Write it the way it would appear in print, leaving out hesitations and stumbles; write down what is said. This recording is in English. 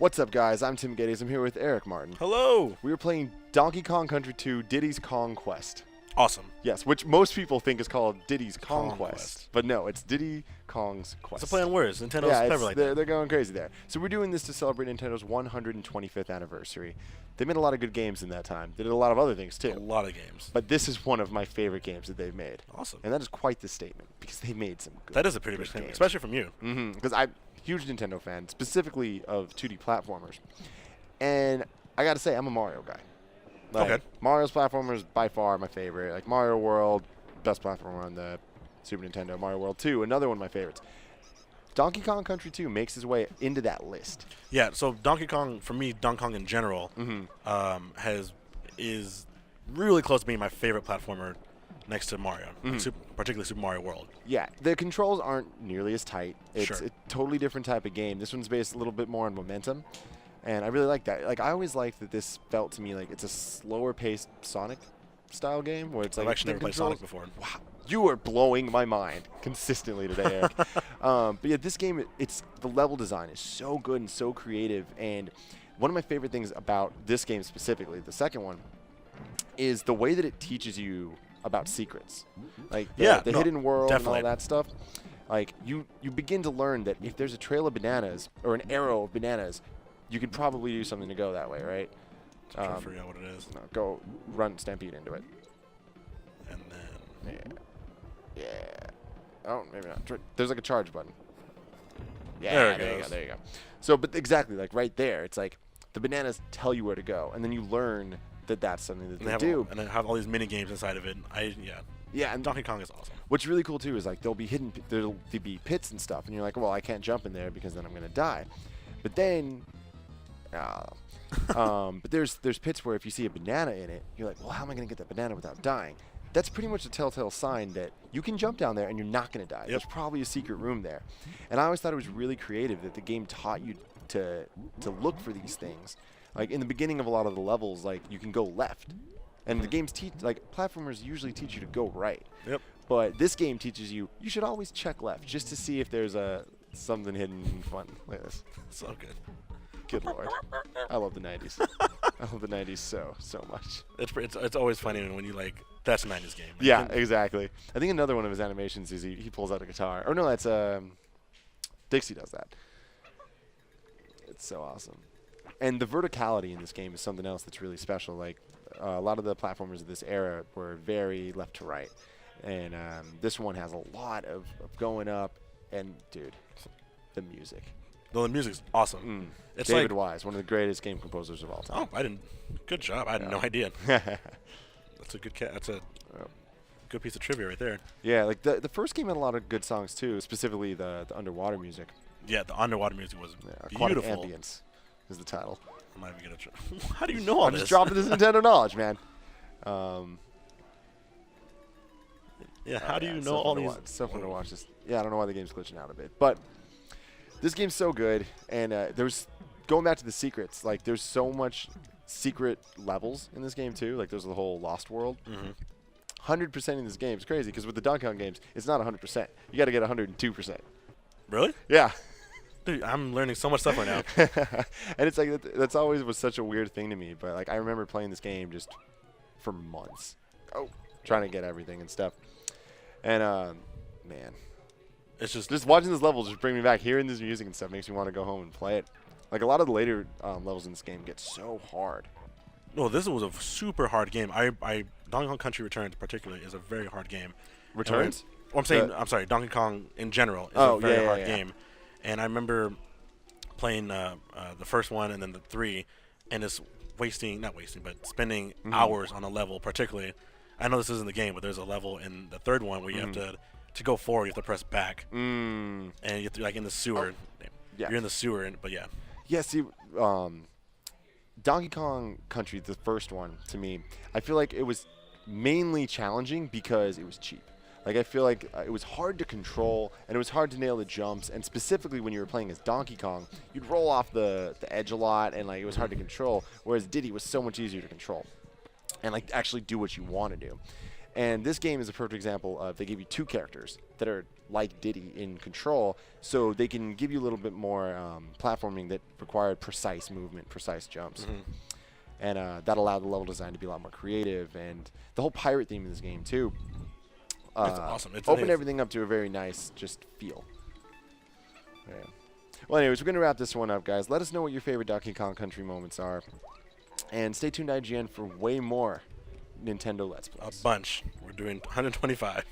What's up, guys? I'm Tim Geddes. I'm here with Eric Martin. Hello. We are playing Donkey Kong Country 2 Diddy's Kong Quest. Awesome. Yes, which most people think is called Diddy's Conquest. But no, it's Diddy Kong's Quest. It's a play on words. Nintendo's clever like that. They're going crazy there. So we're doing this to celebrate Nintendo's 125th anniversary. They made a lot of good games in that time. They did a lot of other things, too. A lot of games. But this is one of my favorite games that they've made. Awesome. And that is quite the statement, because they made some good That is a pretty big statement, especially from you. Because I'm a huge Nintendo fan, specifically of 2D platformers. And I got to say, I'm a Mario guy. Okay. Mario's platformers by far my favorite. Like Mario World, best platformer on the Super Nintendo. Mario World 2, another one of my favorites. Donkey Kong Country 2 makes his way into that list. Yeah, so Donkey Kong, for me, Donkey Kong in general, is really close to being my favorite platformer next to Mario, particularly Super Mario World. Yeah, the controls aren't nearly as tight. It's Sure. a totally different type of game. This one's based a little bit more on momentum. And I really like that. Like, I always liked that this felt to me like it's a slower-paced Sonic-style game where it's like I've actually never played Sonic before. Wow, you are blowing my mind consistently today, Eric. But yeah, this game, the level design is so good and so creative. And one of my favorite things about this game specifically, the second one, is the way that it teaches you about secrets, like the hidden world definitely. and all that stuff. Like you begin to learn that if there's a trail of bananas or an arrow of bananas, you could probably do something to go that way, right? I'm trying to figure out what it is. No, go run Stampede into it. And then... Yeah. Oh, maybe not. There's like a charge button. Yeah, There it there you goes. go. There you go. So, but exactly, like right there, it's like the bananas tell you where to go, and then you learn that that's something that they do. And then have all these mini games inside of it. Yeah, and Donkey Kong is awesome. what's really cool too is like there'll be pits and stuff, and you're like, well, I can't jump in there because then I'm gonna die. But then, but there's pits where if you see a banana in it, you're like, well, how am I gonna get that banana without dying? That's pretty much a telltale sign that you can jump down there and you're not gonna die. Yep. There's probably a secret room there, and I always thought it was really creative that the game taught you to look for these things. Like in the beginning of a lot of the levels, like you can go left. And the games platformers usually teach you to go right. Yep. But this game teaches you should always check left just to see if there's something hidden and fun. Look at this. So good. Good lord. I love the 90s. I love the 90s so much. It's always funny when you that's a 90s game. Yeah, exactly. I think another one of his animations is he pulls out a guitar. Or no, that's Dixie does that. It's so awesome. And the verticality in this game is something else that's really special. Like a lot of the platformers of this era were very left to right, and this one has a lot of going up. And dude, the music. No, the music's awesome. It's David Wise, one of the greatest game composers of all time. Oh, I didn't. Good job. I had no idea. That's a good That's a good piece of trivia right there. Yeah, like the first game had a lot of good songs too, specifically the underwater music. Yeah, the underwater music was Aquatic beautiful. Ambience is the title. I'm not even gonna How do you know all I'm this? just dropping this Nintendo knowledge, man. Yeah, how do you know all these? It's so fun to watch this. Yeah, I don't know why the game's glitching out a bit, but this game's so good. And there's going back to the secrets. Like, there's so much secret levels in this game too. Like, there's the whole Lost World. 100% in this game is crazy because with the Donkey Kong games, it's not 100%. You got to get 102%. Really? Yeah. Dude, I'm learning so much stuff right now. And it's like that's always was such a weird thing to me. But like I remember playing this game just for months, trying to get everything and stuff. And man, It's just watching this level just bring me back. Hearing this music and stuff makes me want to go home and play it. Like a lot of the later levels in this game get so hard. no. This was a super hard game. Donkey Kong Country Returns particularly is a very hard game. Returns? I'm sorry. Donkey Kong in general is a very hard game. And I remember playing the first one and then the 3, and it's spending hours on a level. Particularly, I know this isn't the game, but there's a level in the third one where you have to go forward. You have to press back, and you have to in the sewer. Yeah. You're in the sewer, but yeah. Yeah, see, Donkey Kong Country, the first one, to me, I feel like it was mainly challenging because it was cheap. Like, I feel like it was hard to control, and it was hard to nail the jumps, and specifically when you were playing as Donkey Kong, you'd roll off the edge a lot, and, like, it was hard to control, whereas Diddy was so much easier to control and, like, actually do what you want to do. And this game is a perfect example of they give you two characters that are like Diddy in Control, so they can give you a little bit more platforming that required precise movement, precise jumps. And that allowed the level design to be a lot more creative. And the whole pirate theme in this game, too. It's awesome. Opened everything up to a very nice just feel. Yeah. Well, anyways, we're going to wrap this one up, guys. Let us know what your favorite Donkey Kong Country moments are. And stay tuned to IGN for way more Nintendo Let's Plays. A bunch. We're doing 125.